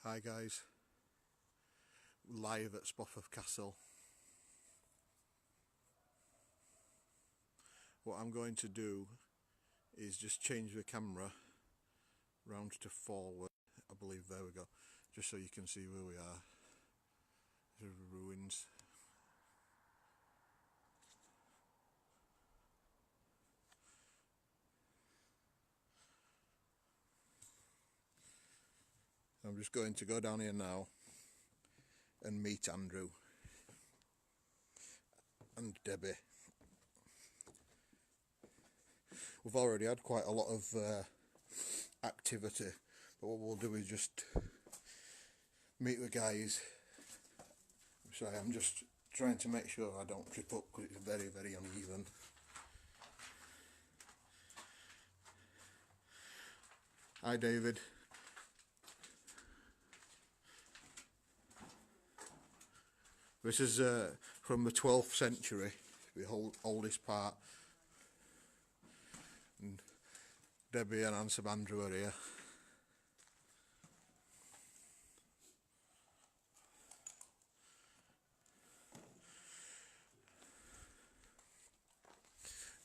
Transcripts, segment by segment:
Hi guys, live at Spofforth Castle. What I'm going to do is just change the camera round to forward. I believe there we go, just so you can see where we are. The ruins. I'm just going to go down here now and meet Andrew and Debbie. We've already had quite a lot of activity, but what we'll do is just meet the guys. Sorry, I'm just trying to make sure I don't trip up because it's very, very uneven. Hi David. This is from the 12th century, the oldest part. And Debbie and Ansem Andrew are here.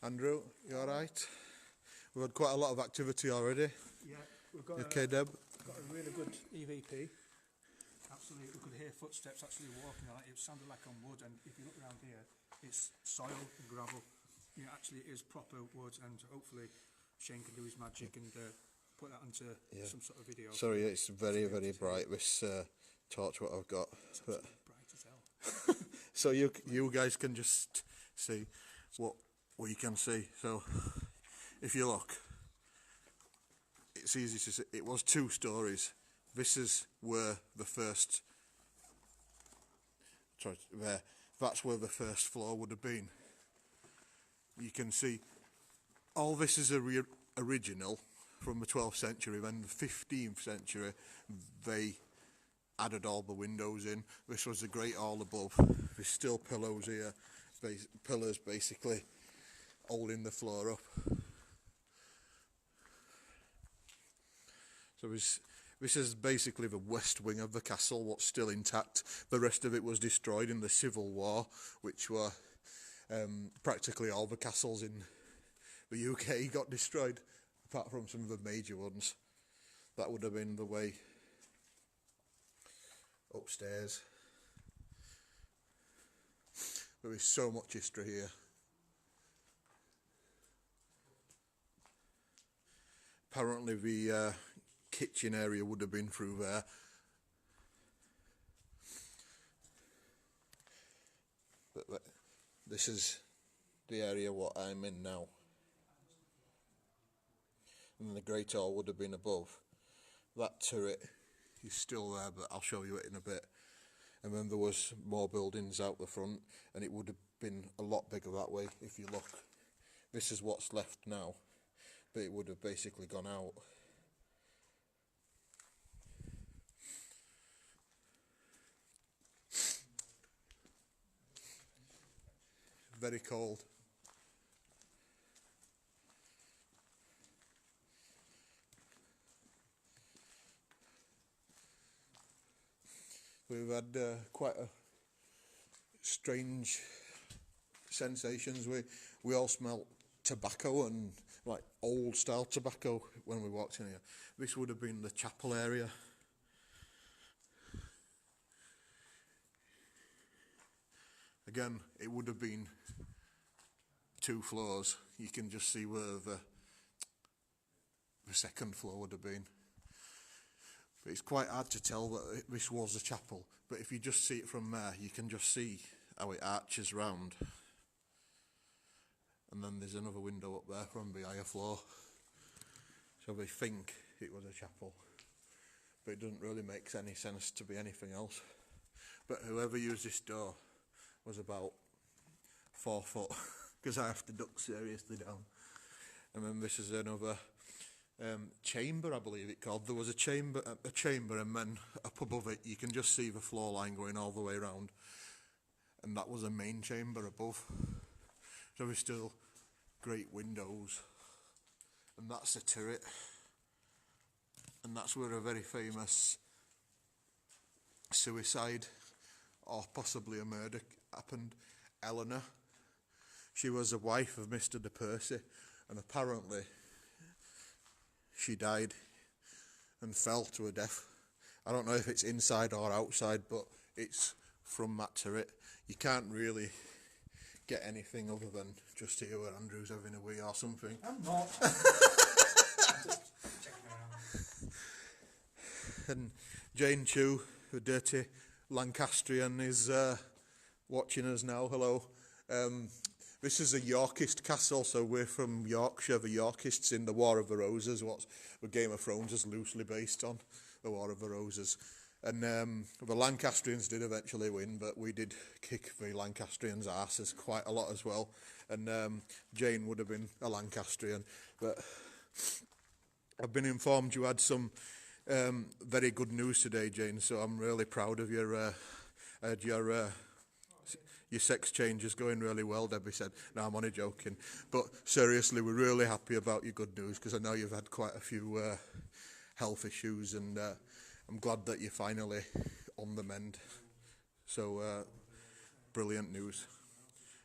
Andrew, you alright? We've had quite a lot of activity already. Yeah, we've got okay, Deb? Got a really good EVP. Absolutely, we could hear footsteps actually walking on it. It sounded like on wood, and if you look around here, it's soil and gravel. You know, actually, it is proper wood, and hopefully, Shane can do his magic and put that onto some sort of video. Sorry, it's very, very bright. This torch, what I've got. It's bright as hell. So you guys can just see what you can see. So, if you look, it's easy to see. It was 2 stories. This is where the first. Sorry, there. That's where the first floor would have been. You can see all this is original from the 12th century. Then the 15th century, they added all the windows in. This was the Great Hall above. There's still pillars here, pillars basically holding the floor up. So this is basically the west wing of the castle, what's still intact. The rest of it was destroyed in the Civil War, which were practically all the castles in the UK got destroyed, apart from some of the major ones. That would have been the way upstairs. There is so much history here. Apparently the kitchen area would have been through there. But this is the area what I'm in now. And the Great Hall would have been above. That turret is still there, but I'll show you it in a bit. And then there was more buildings out the front, and it would have been a lot bigger that way if you look. This is what's left now, but it would have basically gone out. Very cold. We've had quite a strange sensations. We all smelt tobacco, and like old style tobacco when we walked in here. This would have been the chapel area. Again, it would have been 2 floors. You can just see where the second floor would have been. But it's quite hard to tell that this was a chapel. But if you just see it from there, you can just see how it arches round. And then there's another window up there from the higher floor. So they think it was a chapel. But it doesn't really make any sense to be anything else. But whoever used this door was about 4 foot, because I have to duck seriously down. And then this is another chamber, I believe it called. There was a chamber, and then up above it you can just see the floor line going all the way around. And that was a main chamber above. So there's still great windows. And that's the turret. And that's where a very famous suicide or possibly a murder happened. Eleanor, she was a wife of Mr. de Percy, and apparently she died and fell to her death. I don't know if it's inside or outside, but it's from that turret. You can't really get anything other than just hear where Andrew's having a wee or something. I'm not. I'm just checking around. And Jane Chew, the dirty Lancastrian, is watching us now. Hello. This is a Yorkist castle, so we're from Yorkshire. The Yorkists in the War of the Roses, what Game of Thrones is loosely based on, the War of the Roses. And the Lancastrians did eventually win, but we did kick the Lancastrians' asses quite a lot as well. And Jane would have been a Lancastrian. But I've been informed you had some very good news today, Jane, so I'm really proud of your sex change is going really well, Debbie said. No, I'm only joking. But seriously, we're really happy about your good news, because I know you've had quite a few health issues, and I'm glad that you're finally on the mend. So, brilliant news.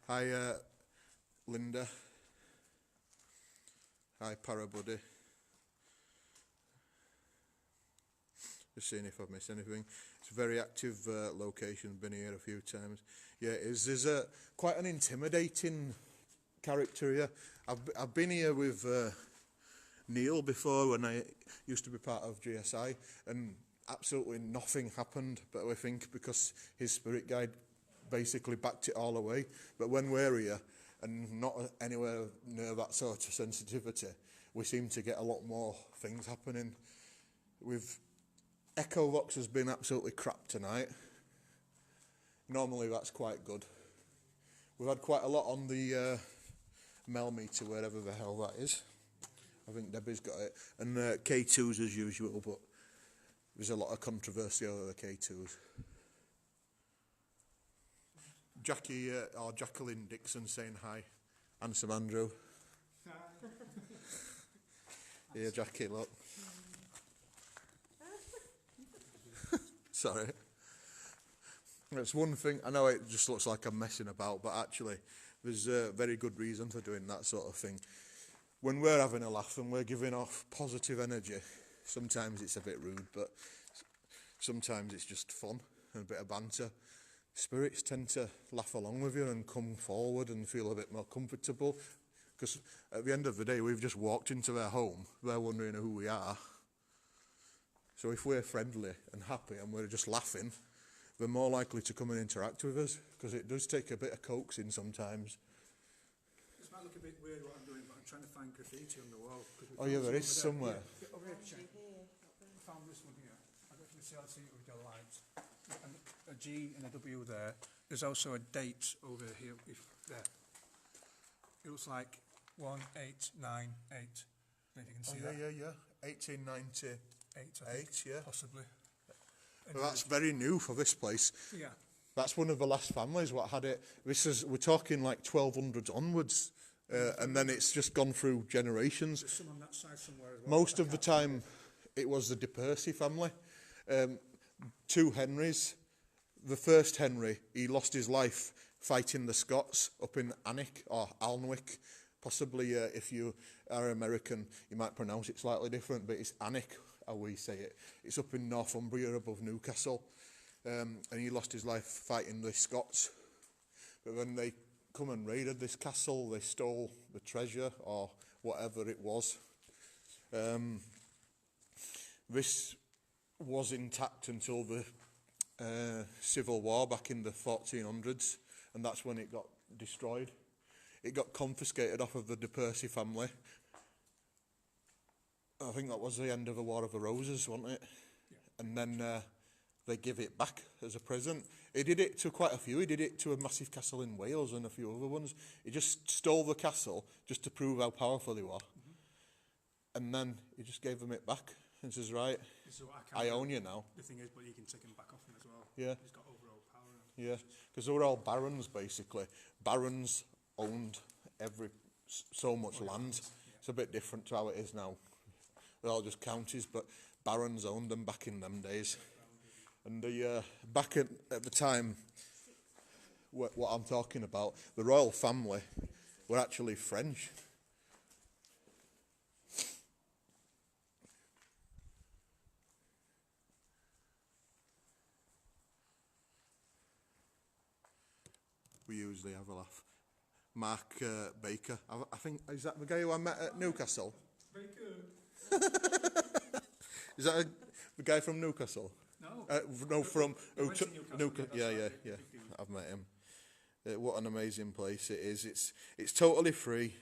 Hi, Linda. Hi, Parabuddy. Just seeing if I've missed anything. It's a very active location, been here a few times. Yeah, it is. There's quite an intimidating character here. I've been here with Neil before when I used to be part of GSI, and absolutely nothing happened, but I think because his spirit guide basically backed it all away. But when we're here and not anywhere near that sort of sensitivity, we seem to get a lot more things happening. Echo Vox has been absolutely crap tonight. Normally that's quite good. We've had quite a lot on the Mel meter, wherever the hell that is. I think Debbie's got it. And K2s as usual, but there's a lot of controversy over the K2s. Jackie or Jacqueline Dixon saying hi. Handsome Andrew. Here, Jackie, look. Sorry. It's one thing, I know it just looks like I'm messing about, but actually there's a very good reason for doing that sort of thing. When we're having a laugh and we're giving off positive energy, sometimes it's a bit rude, but sometimes it's just fun and a bit of banter. Spirits tend to laugh along with you and come forward and feel a bit more comfortable, because at the end of the day we've just walked into their home, they're wondering who we are. So if we're friendly and happy and we're just laughing, they're more likely to come and interact with us, because it does take a bit of coaxing sometimes. This might look a bit weird what I'm doing, but I'm trying to find graffiti on the wall. Oh yeah, there is somewhere. Yeah, over here, check. I found this one here. I don't know if you can see it with your lights. And a G and a W there. There's also a date over here. There. It looks like 1898. I don't know if you can see that. Yeah. 1898, yeah. Possibly. Well, that's very new for this place. Yeah. That's one of the last families what had it. We're talking like 1200s onwards, and then it's just gone through generations. There's some on that side somewhere as well. Most of the time, it was the de Percy family. Two Henrys. The first Henry, he lost his life fighting the Scots up in Alnwick. Possibly, if you are American, you might pronounce it slightly different, but it's Alnwick, how we say it. It's up in Northumbria above Newcastle. And he lost his life fighting the Scots. But when they come and raided this castle, they stole the treasure or whatever it was. This was intact until the Civil War back in the 1400s, and that's when it got destroyed. It got confiscated off of the de Percy family. I think that was the end of the War of the Roses, wasn't it? Yeah. And then they give it back as a present. He did it to quite a few. He did it to a massive castle in Wales and a few other ones. He just stole the castle just to prove how powerful he was. Mm-hmm. And then he just gave them it back and says, right, so I own you now. The thing is, but you can take him back off him as well. Yeah. He's got overall power. Yeah, because they were all barons, basically. Barons owned so much land. Yeah. It's a bit different to how it is now. They're all just counties, but barons owned them back in them days. And the back at the time, what I'm talking about, the royal family were actually French. We usually have a laugh. Mark Baker, I think, is that the guy who I met at Newcastle? Baker. Is that the guy from Newcastle? No. No, from Newcastle. Yeah, I've met him. What an amazing place it is. It's totally free,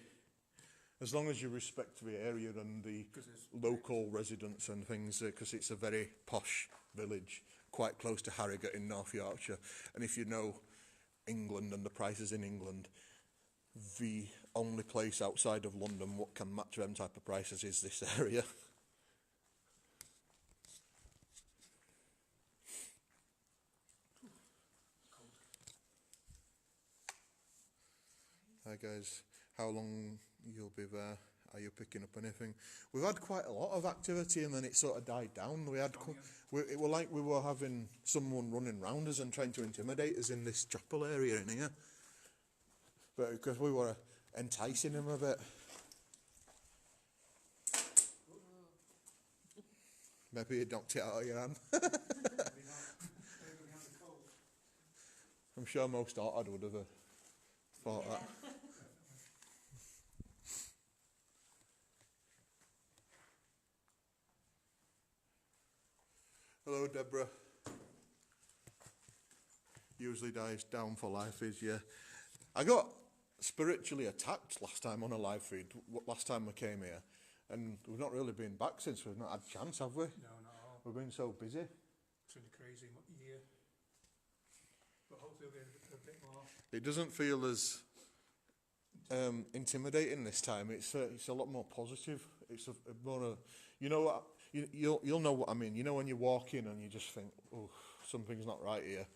as long as you respect the area and the local residents and things, because it's a very posh village, quite close to Harrogate in North Yorkshire. And if you know England and the prices in England, the only place outside of London what can match them type of prices is this area. Hi guys, how long you'll be there? Are you picking up anything? We've had quite a lot of activity and then it sort of died down. It was like we were having someone running round us and trying to intimidate us in this chapel area in here. But because we were enticing him a bit. Maybe you knocked it out of your hand. I'm sure most Ortod would have thought that. Hello, Deborah. Usually dies down for life is, yeah. I got spiritually attacked last time on a live feed, last time we came here. And we've not really been back since. We've not had a chance, have we? No, not at all. We've been so busy. It's been a crazy year. But hopefully we'll get a bit more. It doesn't feel as intimidating this time. It's a lot more positive. It's a more, you know what, you'll know what I mean. You know when you walk in and you just think, oh, something's not right here.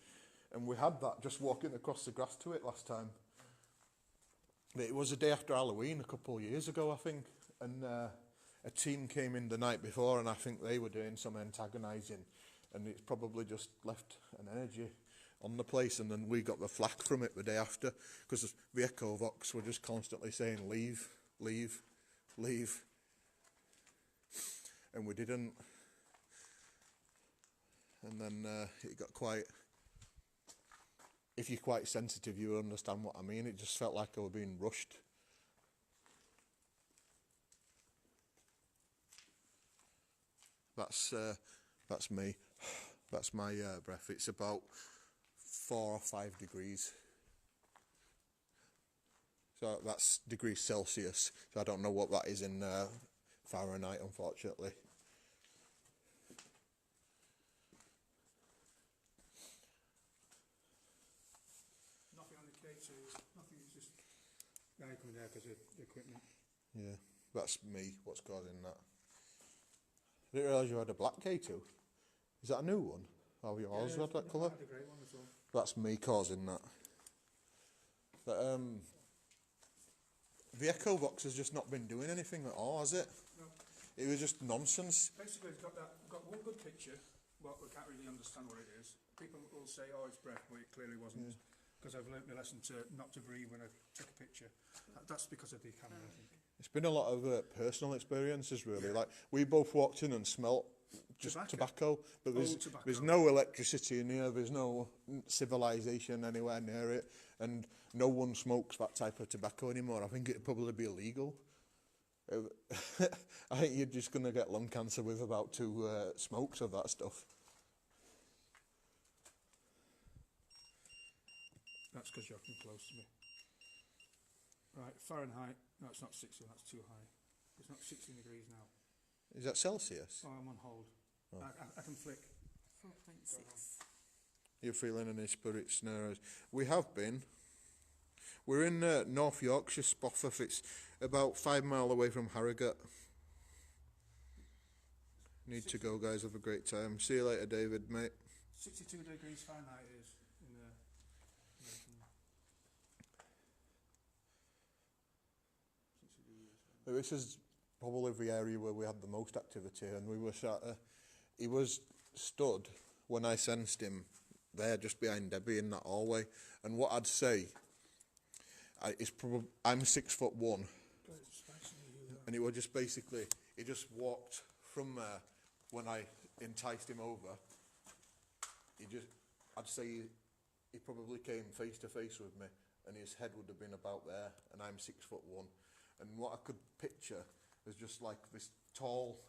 And we had that just walking across the grass to it last time. It was the day after Halloween a couple of years ago, I think. And a team came in the night before and I think they were doing some antagonising. And it's probably just left an energy on the place, and then we got the flack from it the day after because the Echo Vox were just constantly saying leave, leave, leave, and we didn't. And then it got quite, if you're quite sensitive you understand what I mean, it just felt like I was being rushed. That's me. That's my breath. It's about 4 or 5 degrees. So that's degrees Celsius. So I don't know what that is in Fahrenheit, unfortunately. Nothing on the K2s. Nothing. It's just now coming there because of the equipment. Yeah, that's me. What's causing that? I didn't realise you had a black K2. Is that a new one? Oh, yours had that colour? I had a grey one as well. That's me causing that. But the Echo Vox has just not been doing anything at all, has it? No. It was just nonsense. Basically, it's got one good picture, but we can't really understand what it is. People will say, oh, it's breath, but it clearly wasn't. Because I've learnt my lesson not to breathe when I take a picture. That's because of the camera, I think. It's been a lot of personal experiences, really. Like, we both walked in and smelt just tobacco, but there's no electricity in here, there's no civilization anywhere near it, and no one smokes that type of tobacco anymore. I think it'd probably be illegal. I think you're just going to get lung cancer with about 2 smokes of that stuff. That's because you're too close to me. Right, Fahrenheit. No, it's not 60, that's too high. It's not 16 degrees now. Is that Celsius? Oh, I'm on hold. Oh. I can flick. 4.6. You're feeling any spirit snares? We have been. We're in North Yorkshire, Spofforth. It's about 5 miles away from Harrogate. Need to go, guys. Have a great time. See you later, David, mate. 62 degrees Fahrenheit it is in the. This is probably the area where we had the most activity, and we were he was stood when I sensed him there just behind Debbie in that hallway. And what I'd say, I'm 6'1", and it was just basically, he just walked from there when I enticed him over. I'd say he probably came face to face with me, and his head would have been about there, and I'm 6'1", and what I could picture was just like this tall,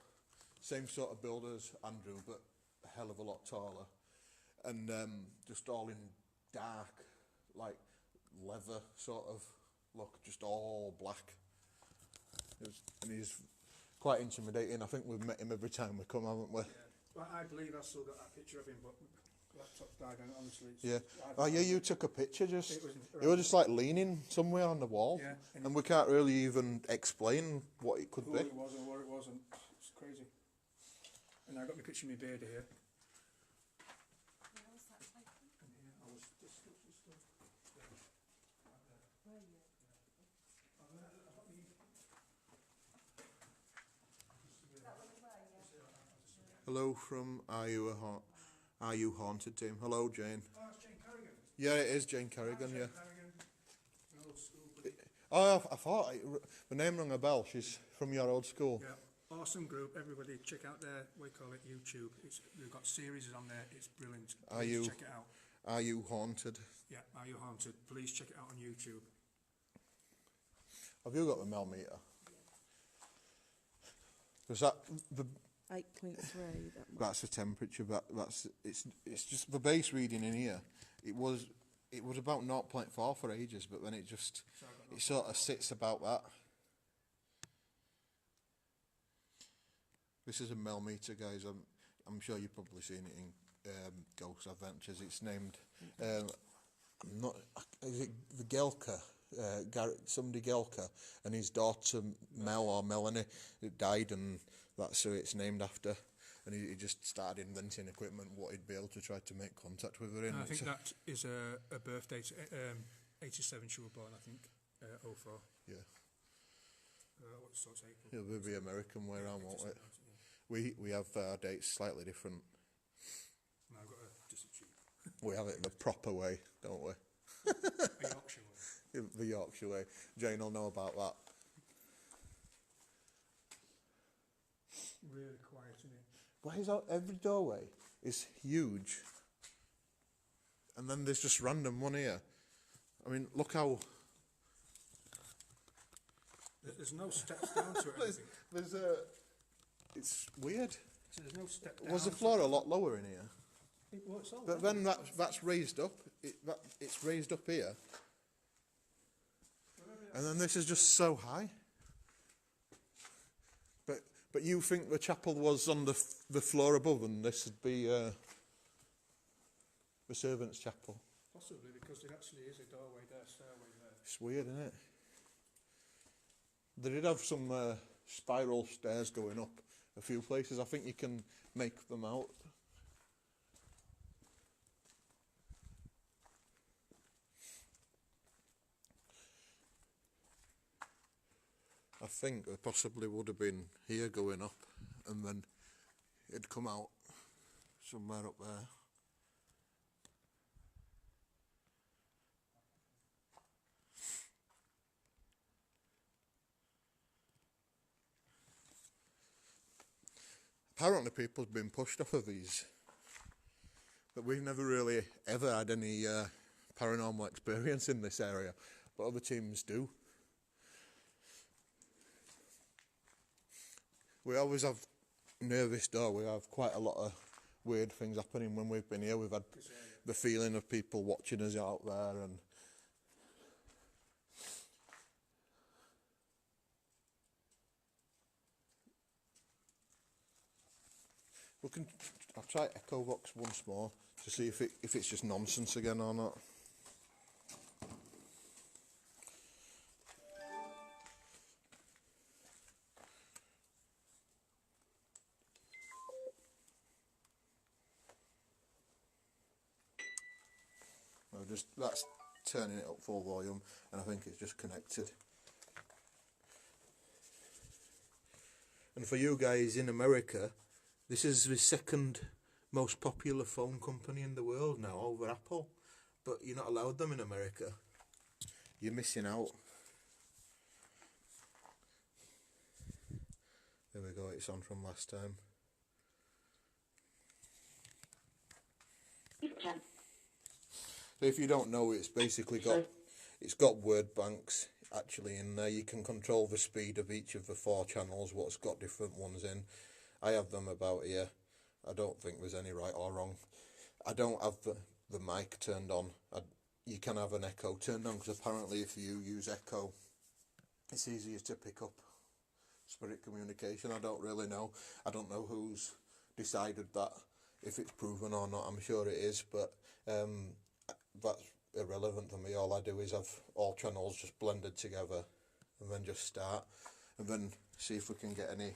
same sort of build as Andrew, but a hell of a lot taller, and just all in dark, like leather sort of look, just all black. And he's quite intimidating. I think we've met him every time we come, haven't we? Yeah. Well, I believe I've still got that picture of him, but laptop's died on it, honestly. Yeah. Oh yeah, you took a picture just. It You were just like leaning somewhere on the wall, yeah, and we can't really even explain what it could who be. it was or where it was, and it's crazy. And I got my picture of my beard here. Where was that taken? And here, I was just there. Where are you? Is that where you were, yeah? Hello from Are You Haunted team. Hello Jane. Oh, it's Jane Carrigan. Yeah, it is Jane Carrigan. Yeah. Carrigan. An old school buddy. Oh, I thought the name rang a bell. She's from your old school. Yeah, awesome group. Everybody check out their, we call it YouTube. They've got series on there. It's brilliant. Please check it out. Are You Haunted? Yeah, Are You Haunted? Please check it out on YouTube. Have you got the millimeter? Because that 8.3. that's the temperature. It's just the base reading in here. It was about 0.4 for ages, but then it sort of sits about that. This is a millimeter, guys. I'm sure you've probably seen it in Ghost Adventures. It's named. I'm not. Is it the Gelka? Somebody Gelka, and his daughter Mel or Melanie died, and that's who it's named after. And he just started inventing equipment what he'd be able to try to make contact with her in. I think that is a birth date. 87 she was born, I think. 04. Yeah. So it's April. It'll be American way around, won't it? Yeah. We have our dates slightly different. No, I've got a disagree. We have it the proper way, don't we? A Yorkshire way. The Yorkshire way. Jane will know about that. Really quiet, isn't it? Why is every doorway is huge, and then there's just random one here. I mean, look how There's no steps down to it. or anything. there's a. It's weird. So there's no step down. Was the floor a lot lower in here? Well, it's all But level. then that's raised up. It's raised up here, and then this is just so high. But you think the chapel was on the floor above, and this would be the servants' chapel? Possibly, because there actually is a doorway there, stairway there. It's weird, isn't it? They did have some spiral stairs going up a few places. I think you can make them out. I think there possibly would have been here going up, and then it'd come out somewhere up there. Apparently people have been pushed off of these, but we've never really ever had any paranormal experience in this area, but other teams do. We always have near this door, we have quite a lot of weird things happening when we've been here. We've had the feeling of people watching us out there, and I'll try Echo Box once more to see if it's just nonsense again or not. That's turning it up full volume, and I think it's just connected. And for you guys in America, this is the second most popular phone company in the world now, over Apple. But you're not allowed them in America. You're missing out. There we go, it's on from last time. So if you don't know, it's basically got word banks actually in there. You can control the speed of each of the 4 channels, what's got different ones in. I have them about here. I don't think there's any right or wrong. I don't have the mic turned on. You can have an echo turned on, because apparently if you use echo, it's easier to pick up spirit communication. I don't really know. I don't know who's decided that, if it's proven or not. I'm sure it is, but that's irrelevant to me. All I do is have all channels just blended together and then just start and then see if we can get any.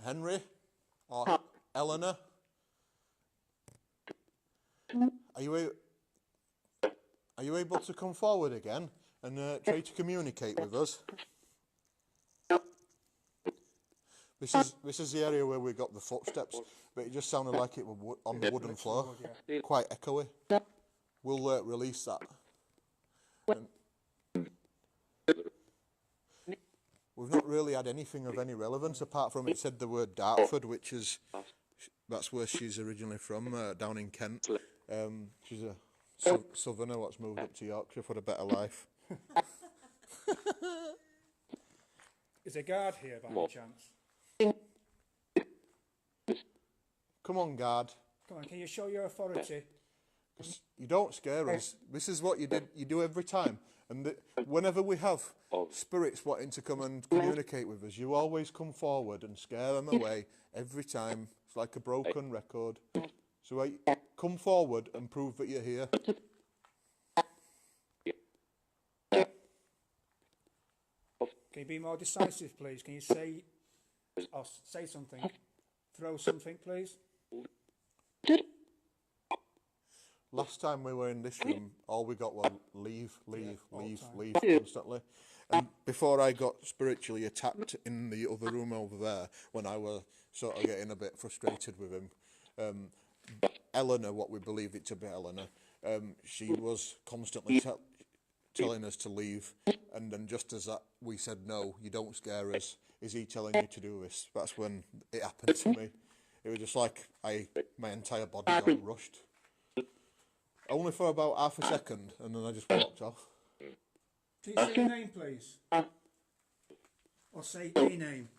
Henry or Eleanor, are you able to come forward again and try to communicate with us? This is the area where we got the footsteps, but it just sounded like it was on the wooden floor, quite echoey. We'll release that. We've not really had anything of any relevance apart from it said the word Dartford, that's where she's originally from, down in Kent. She's a southerner what's moved up to Yorkshire for a better life. Is a guard here by any chance? Come on, guard. Come on, can you show your authority? You don't scare us. This is what you do every time. And whenever we have spirits wanting to come and communicate with us, you always come forward and scare them away every time. It's like a broken record. So come forward and prove that you're here. Can you be more decisive, please? Can you say something? Throw something, please. Last time we were in this room, all we got was leave constantly. And before I got spiritually attacked in the other room over there, when I was sort of getting a bit frustrated with him, Eleanor, what we believed it to be Eleanor, she was constantly telling us to leave. And then just as that, we said, no, you don't scare us. Is he telling you to do this? That's when it happened to me. It was just like my entire body got rushed. Only for about half a second, and then I just walked off. Can you say your name, please? Or say a name?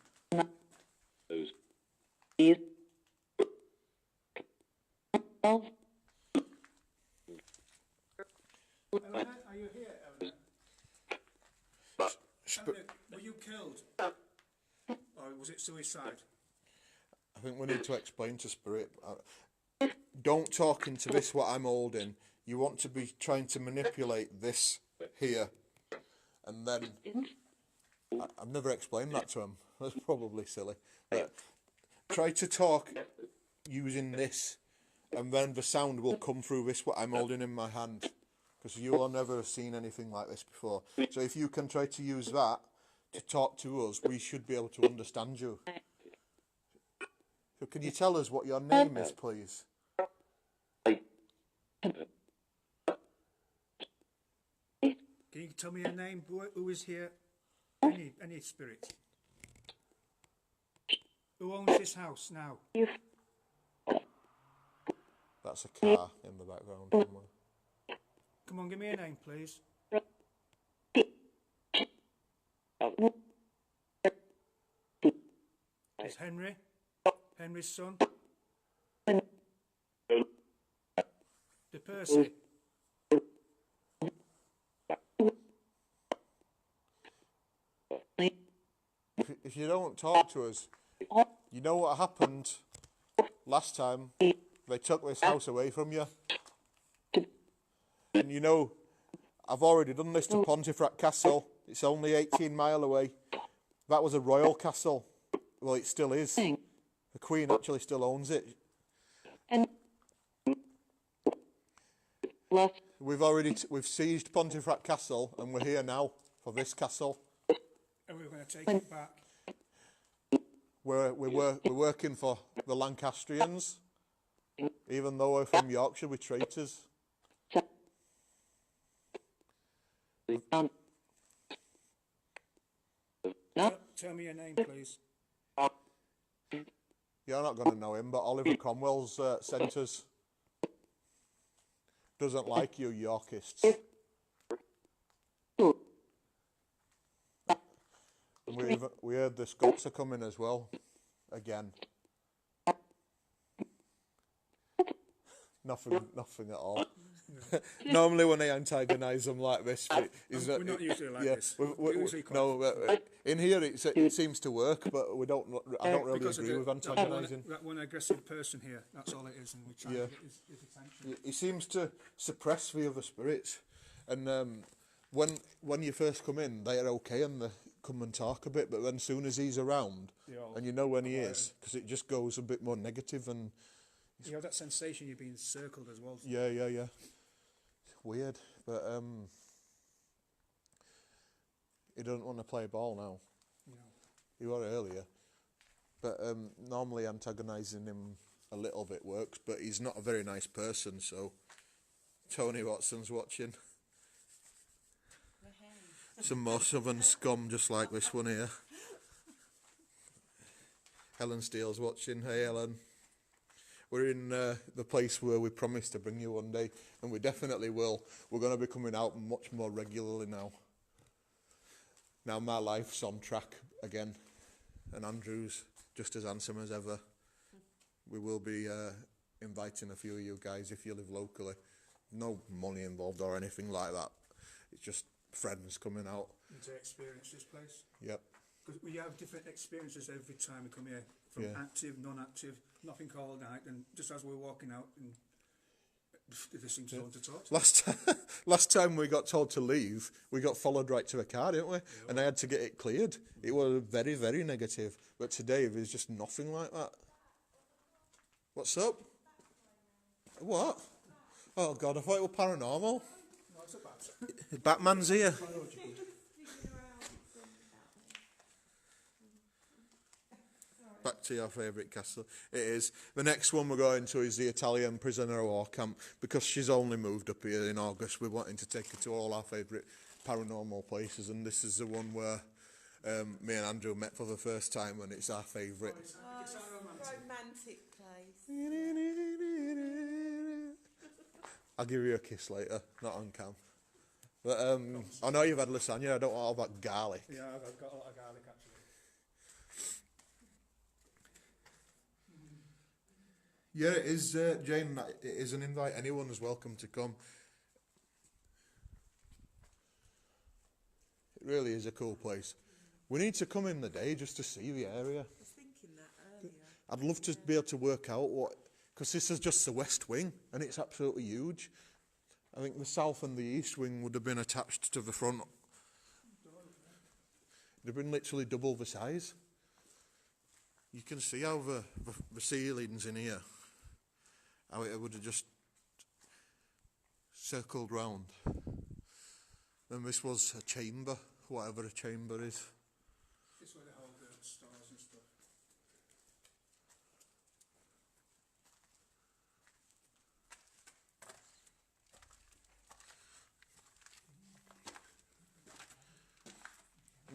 Eleanor, are you here, Eleanor? Eleanor, were you killed? Or was it suicide? I think we need to explain to Spirit. Don't talk into this, what I'm holding. You want to be trying to manipulate this here. And then, I've never explained that to him. That's probably silly. But try to talk using this, and then the sound will come through this, what I'm holding in my hand. Because you will have never seen anything like this before. So if you can try to use that to talk to us, we should be able to understand you. So can you tell us what your name is, please? Can you tell me your name? Who is here? Any spirit? Who owns this house now? That's a car in the background somewhere. Come on, give me a name, please. It's Henry? Henry's son? De Percy? If you don't talk to us, you know what happened last time? They took this house away from you. And you know, I've already done this to Spofforth Castle. It's only 18 miles away. That was a royal castle. Well, it still is. The Queen actually still owns it. We've seized Spofforth Castle, and we're here now for this castle. And we're going to take it back. We're working for the Lancastrians. Even though we're from Yorkshire, we're traitors. Tell me your name, please. You're not going to know him, but Oliver Cromwell's sent us. Doesn't like you Yorkists. And we heard the Scots are coming as well. Again. Nothing at all. Normally when I antagonise them like this, we're not usually like this. In here it seems to work, but I don't really agree with antagonising. That one aggressive person here, that's all it is, and we try to get his attention. He seems to suppress the other spirits, and when you first come in, they're okay and they come and talk a bit, but then as soon as he's around, and you know when he is, because it just goes a bit more negative and. You have that sensation you're being circled as well. Yeah. It's weird, but he doesn't want to play ball now. No. He was earlier, but normally antagonising him a little bit works, but he's not a very nice person, so Tony Watson's watching. Some more southern scum just like this one here. Helen Steele's watching. Hey Helen. We're in the place where we promised to bring you one day, and we definitely will. We're going to be coming out much more regularly now. Now my life's on track again, and Andrew's just as handsome as ever. We will be inviting a few of you guys if you live locally. No money involved or anything like that. It's just friends coming out. And to experience this place. Yep. Because we have different experiences every time we come here, from active, non-active, nothing all night, and just as we're walking out, and they seem to want to talk to us. Last time we got told to leave, we got followed right to a car, didn't we? Yeah. And I had to get it cleared. It was very, very negative. But today there's just nothing like that. What's up? What? Oh God, I thought it was paranormal. No, it's a bat. Batman's here. Back to your favourite castle. It is. The next one we're going to is the Italian prisoner of war camp. Because she's only moved up here in August, we're wanting to take her to all our favourite paranormal places, and this is the one where me and Andrew met for the first time, and it's our favourite. It's a romantic place. I'll give you a kiss later, not on cam. But I know you've had lasagna, I don't want all that garlic. Yeah, I've got a lot of garlic actually. Yeah, it is, Jane, it is an invite. Anyone is welcome to come. It really is a cool place. We need to come in the day just to see the area. I was thinking that earlier. I'd love to be able to work out what, because this is just the west wing and it's absolutely huge. I think the south and the east wing would have been attached to the front. They've been literally double the size. You can see how the ceilings in here, how it would have just circled round. And this was a chamber, whatever a chamber is. This way they hold the stars and stuff.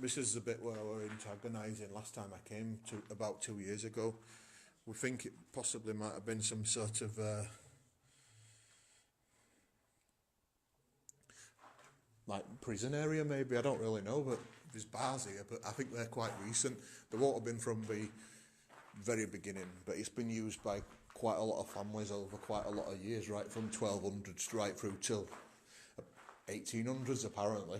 This is the bit where we're antagonising last time I came, about 2 years ago. We think it possibly might have been some sort of like prison area maybe, I don't really know, but there's bars here, but I think they're quite recent. They won't have been from the very beginning, but it's been used by quite a lot of families over quite a lot of years, right from 1200s right through till 1800s apparently.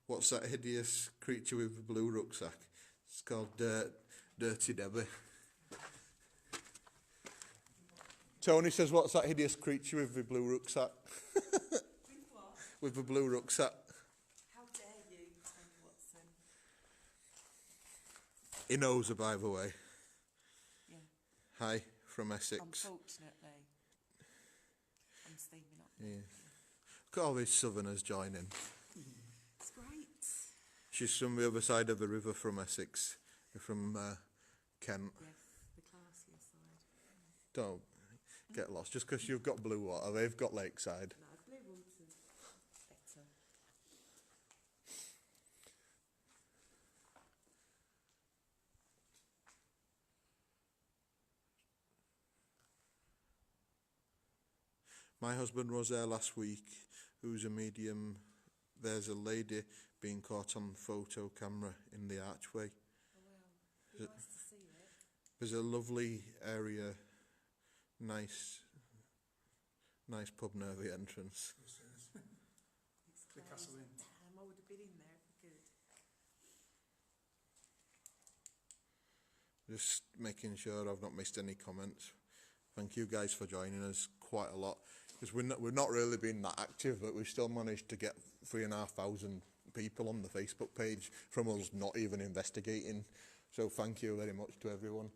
What's that hideous creature with the blue rucksack? It's called Dirty Debbie. Tony says, what's that hideous creature with the blue rucksack? With what? With the blue rucksack. How dare you, Tony Watson? He knows her, by the way. Yeah. Hi, from Essex. Unfortunately, I'm steaming up. Yeah. Got all these southerners joining. It's great. She's from the other side of the river from Essex, from Kent. Yes, the classier side. Don't get lost. Just because you've got blue water, they've got lakeside. No, blue water's better. My husband was there last week, who's a medium. There's a lady being caught on photo camera in the archway. Oh wow, be nice to see it. There's a lovely area, nice pub near the entrance. The It's Castle Inn. Damn, I would have been in there if I could. Just making sure I've not missed any comments. Thank you guys for joining us quite a lot, because we've not really been that active, but we've still managed to get 3,500 people on the Facebook page from us not even investigating. So thank you very much to everyone.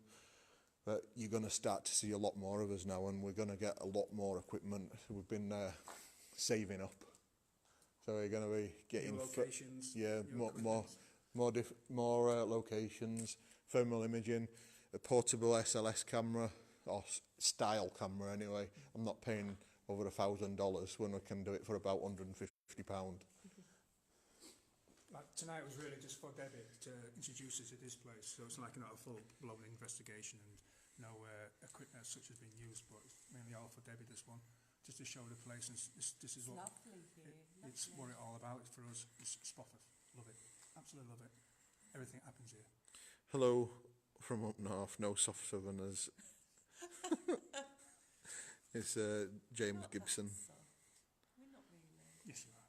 But you're going to start to see a lot more of us now, and we're going to get a lot more equipment. We've been saving up, so we're going to be getting New locations. yeah, new more locations, thermal imaging, a portable SLS camera, or style camera anyway. I'm not paying over $1,000 when I can do it for about £150. Like tonight was really just for Debbie to introduce us to this place, so it's like not a full-blown investigation and no equipment as such has been used, but it's mainly all for Debbie, this one, just to show the place. And this is It's what lovely here. it's lovely. what it's all about for us. It's Spofforth, love it, absolutely love it. Everything happens here. Hello from up north, no soft southerners. It's James Not that Gibson. soft. We're not really. Yes, you are.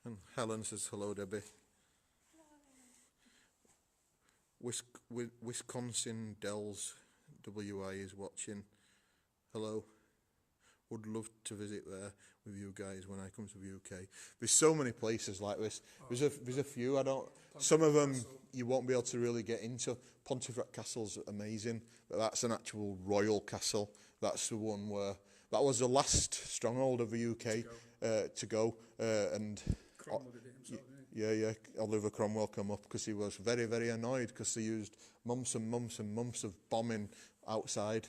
And Helen says hello, Debbie. Wisconsin Dells WI is watching. Hello. Would love to visit there with you guys when I come to the UK. There's so many places like this. There's a few. Some of them you won't be able to really get into. Pontefract Castle's amazing, but that's an actual royal castle. That's the one where that was the last stronghold of the UK to go. And Cromwell did it himself, didn't he? yeah, Oliver Cromwell come up because he was very, very annoyed because they used months and months and months of bombing outside,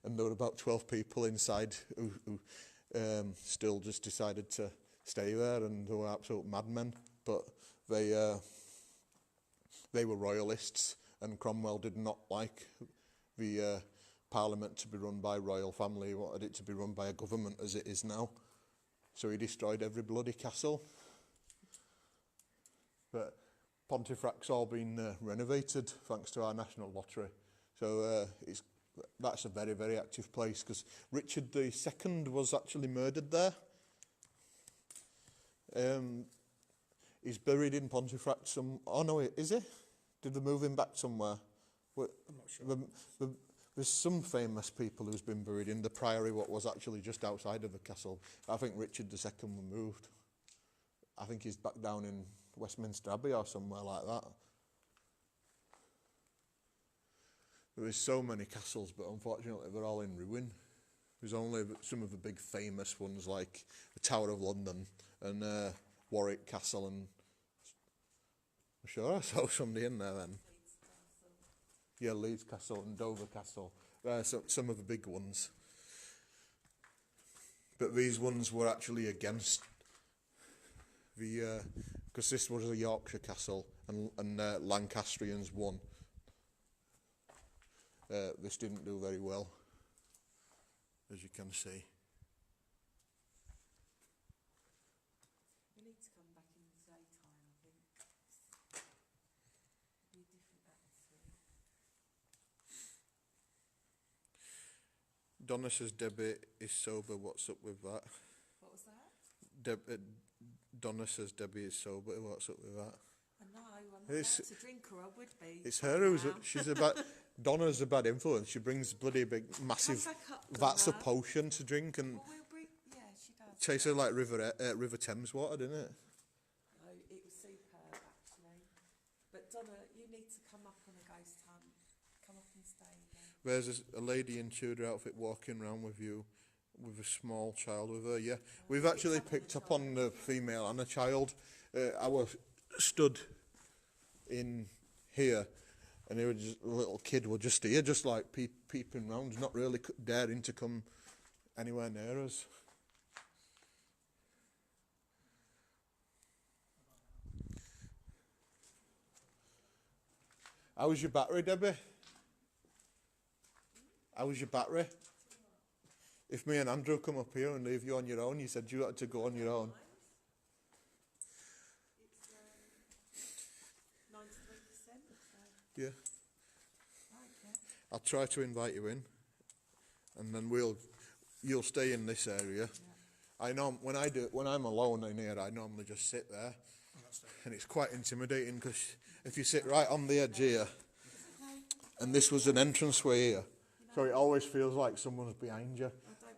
and there were about 12 people inside who still just decided to stay there, and they were absolute madmen. But they were royalists, and Cromwell did not like the Parliament to be run by royal family. He wanted it to be run by a government as it is now. So he destroyed every bloody castle. But Pontefract's all been renovated thanks to our national lottery. So that's a very, very active place, because Richard II was actually murdered there. He's buried in Pontefract oh no, is he? Did they move him back somewhere? I'm not sure. There's some famous people who's been buried in the priory, what was actually just outside of the castle. I think Richard II was moved. I think he's back down in Westminster Abbey or somewhere like that. There is so many castles, but unfortunately they're all in ruin. There's only some of the big famous ones like the Tower of London and Warwick Castle, and I'm sure I saw somebody in there then. Yeah, Leeds Castle and Dover Castle. Some of the big ones. But these ones were actually against the... because this was a Yorkshire castle, and Lancastrians won. This didn't do very well, as you can see. We need to come back in the daytime, I think. It'll be a different atmosphere. Donna says Debbie is sober. What's up with that? What was that? Donna says Debbie is sober. What's up with that? I know, I'm not allowed to drink, or I would be. It's her who's... She's a bad... Donna's a bad influence. She brings bloody big, massive Come back up, vats of Donna. potion to drink, and Well, we'll bring... Yeah, she does. tastes like River Thames water, didn't it? No, it was superb, actually. But Donna, you need to come up on a ghost hunt. Come up and stay again. There's a lady in Tudor outfit walking around with you, with a small child with her. Yeah, we've actually picked up on the female and a child. I was stood in here, and a little kid was just here, just like peeping round, not really daring to come anywhere near us. How's your battery, Debbie? How's your battery? If me and Andrew come up here and leave you on your own, you said you had to go on your own. It's 93%. Yeah. Right, yeah. I'll try to invite you in, and then you'll stay in this area. I know when I'm alone in here, I normally just sit there, and it's quite intimidating because if you sit right on the edge here, and this was an entranceway here, so it always feels like someone's behind you.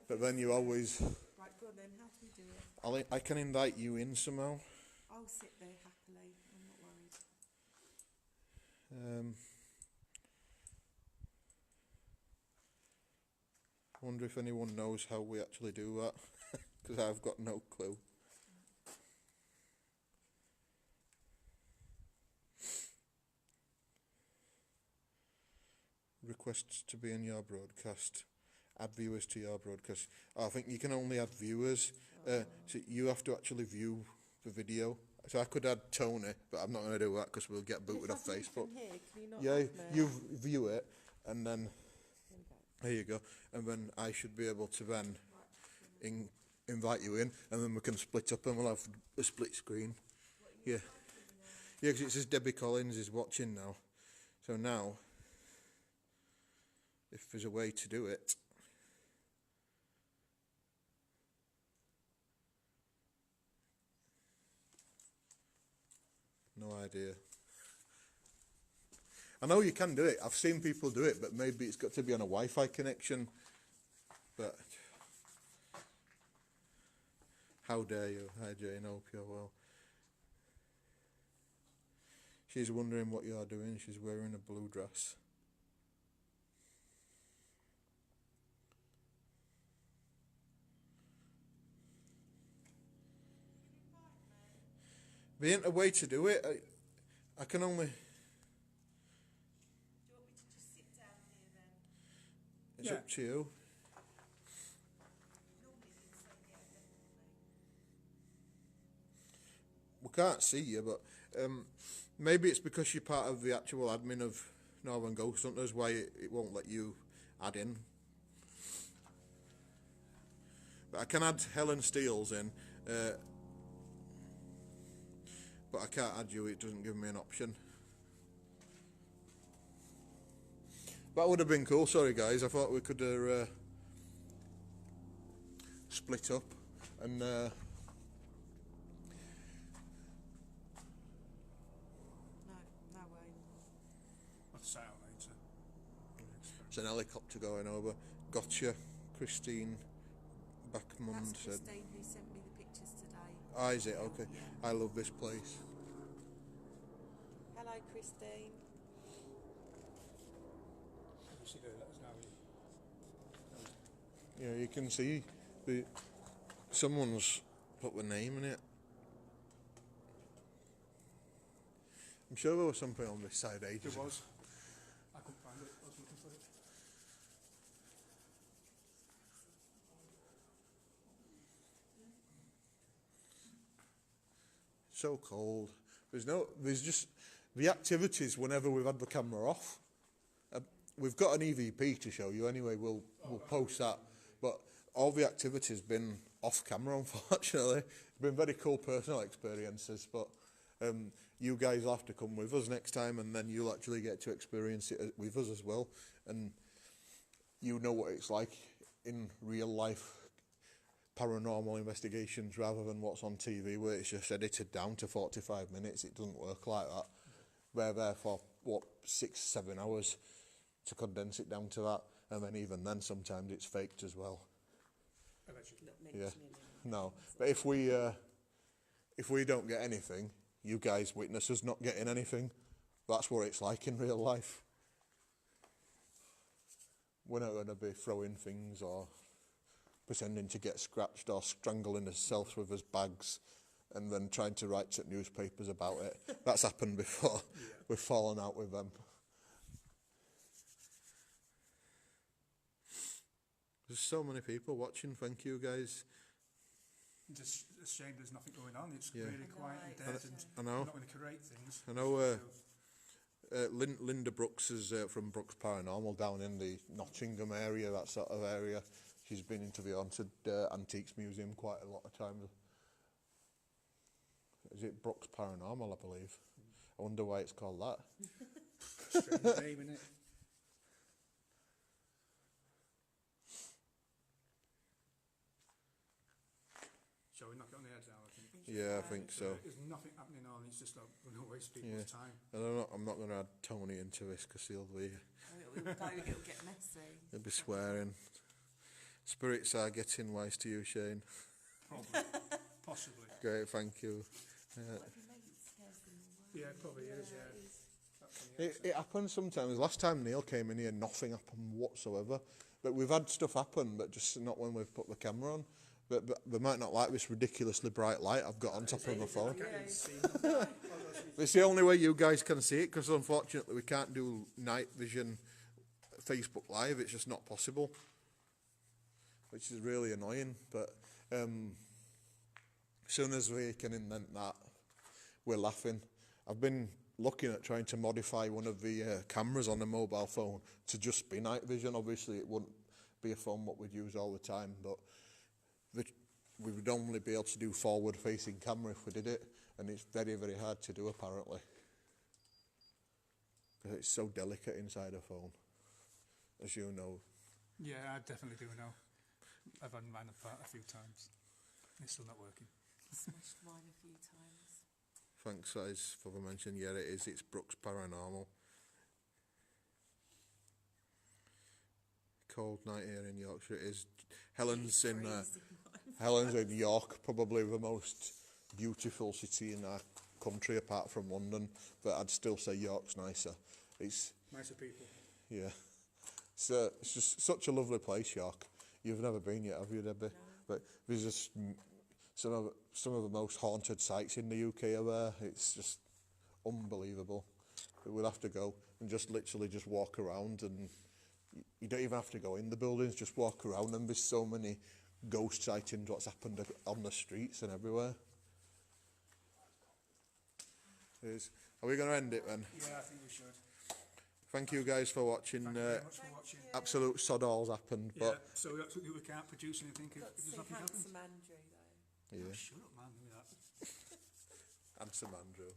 But then you always. Right, go on then. How do we do it? I can invite you in somehow. I'll sit there happily. I'm not worried. I wonder if anyone knows how we actually do that, because I've got no clue. Requests to be in your broadcast. Add viewers to your broadcast. I think you can only add viewers. So you have to actually view the video. So I could add Tony, but I'm not going to do that because we'll get booted off Facebook. Yeah, you view it, and then there you go. And then I should be able to then invite you in, and then we can split up and we'll have a split screen. Yeah. Yeah, because it says Debbie Collins is watching now. So now, if there's a way to do it. No idea. I know you can do it. I've seen people do it, but maybe it's got to be on a Wi-Fi connection. But how dare you? Hi Jane, hope you're well. She's wondering what you are doing. She's wearing a blue dress. There ain't a way to do it. I can only. Do you want me to just sit down here then? It's up to you. Normally you can say yeah, definitely. We can't see you, but maybe it's because you're part of the actual admin of Northern Ghost Hunters why it won't let you add in. But I can add Helen Steele's in, but I can't add you. It doesn't give me an option. That would have been cool. Sorry guys, I thought we could split up and No way. I'll say out later. it's an helicopter going over. Gotcha, Christine Backmund That's said. Christine who sent me the pictures today. Ah, is it? Okay. Yeah. I love this place. Hello, Christine. You should let us know. Yeah, you can see someone's put the name in it. I'm sure there was something on this side ages There ago. was. I couldn't find it. I was looking for it. So cold. There's just the activities whenever we've had the camera off. We've got an EVP to show you anyway. We'll post that. But all the activities been off camera, unfortunately. It's been very cool personal experiences, but you guys will have to come with us next time, and then you'll actually get to experience it with us as well. And you know what it's like in real life paranormal investigations rather than what's on TV where it's just edited down to 45 minutes. It doesn't work like that. We're there for, 6-7 hours to condense it down to that. And then even then, sometimes it's faked as well. Yeah. No. But if we don't get anything, you guys witness us not getting anything. That's what it's like in real life. we're not going to be throwing things or pretending to get scratched or strangling ourselves with his bags and then trying to write to newspapers about it. That's happened before. Yeah. We've fallen out with them. There's so many people watching. Thank you, guys. Just a shame there's nothing going on. It's Yeah. really quiet and dead, and I know. we're not going to create things. I know. So, Linda Brooks is from Brooks Paranormal down in the Nottingham area, that sort of area. She's been into the Haunted Antiques Museum quite a lot of times. Is it Brooks Paranormal, I believe? I wonder why it's called that. strange name, innit? Shall we knock it on the head now, I think? Yeah, I think so. There's nothing happening on, it's just like, we're not waste people's time. And I'm not going to add Tony into this because he'll It'll get messy. be swearing. Spirits are getting wise to you, Shane. Probably. Possibly. Great, thank you. What if your mate scares them away? Yeah, it probably is, yeah. it is. That's on the outside. It happens sometimes. Last time Neil came in here, nothing happened whatsoever. But we've had stuff happen, but just not when we've put the camera on. But they might not like this ridiculously bright light I've got on top of my phone. I can't even see nothing. It's the only way you guys can see it, because unfortunately we can't do night vision Facebook Live. It's just not possible, which is really annoying. But as soon as we can invent that, we're laughing. I've been looking at trying to modify one of the cameras on the mobile phone to just be night vision. Obviously it wouldn't be a phone what we'd use all the time, but we would only be able to do forward facing camera if we did it, and it's very, very hard to do apparently, because it's so delicate inside a phone, as you know. Yeah, I definitely do know. I've had mine apart a few times. It's still not working. Smashed mine a few times. Thanks guys for the mention. Yeah, it is. It's Brooks Paranormal. Cold night here in Yorkshire. It is. Helen's in York, probably the most beautiful city in our country apart from London, but I'd still say York's nicer. It's Nicer people. yeah, it's just such a lovely place, York. You've never been yet, have you, Debbie? No. But there's just some of the most haunted sites in the UK are there. It's just unbelievable. We'll have to go and just literally just walk around, and you don't even have to go in the buildings, just walk around, and there's so many ghost sightings what's happened on the streets and everywhere. Are we going to end it then? Yeah, I think we should. Thank you guys for watching. Thank you very much for watching. Absolute sod all's happened, Yeah, but so we can't produce anything if Got to there's see nothing happens. handsome Andrew though. yeah, Shut up, man. Look at that. handsome Andrew.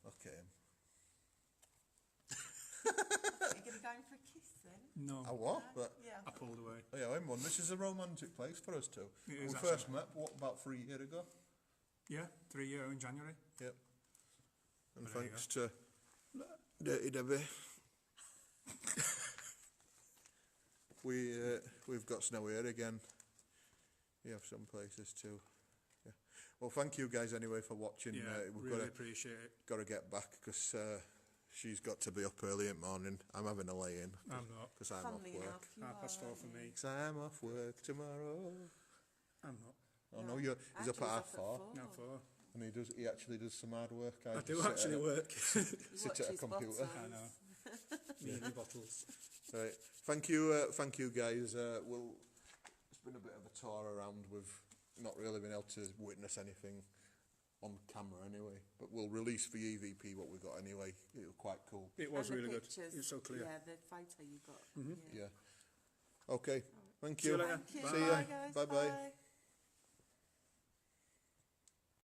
Okay. Are you going to go in for a kiss then? No, I what? But Yeah. I pulled away. oh yeah, I'm one. This is a romantic place for us two. It is We actually. first met about 3 years ago. Yeah, 3 years in January. Yep. And Well, there you thanks to Dirty Debbie, we've got snow here again. We have some places too. Yeah. Well, thank you guys anyway for watching. Yeah, We've really appreciate it. got to get back because she's got to be up early in the morning. I'm having a lay-in I'm not. because I'm Funnily off work. enough, you are. 4:30 for me. 'Cause I'm off work tomorrow. I'm not. Oh no, he's up at half 4, Now 4. and he actually does some hard work. I just do sit actually at, work. sit at a computer. I know. Me and the bottles. Right. Thank you guys. It's been a bit of a tour around. We've not really been able to witness anything on camera anyway, but we'll release the EVP what we got anyway. It was quite cool. It was And the really good. pictures, It was so clear. Yeah, the photo you got. Mhm. Yeah. Yeah. Okay. Thank See you you. later. Thank you. See ya. Bye, guys. Bye-bye. Bye.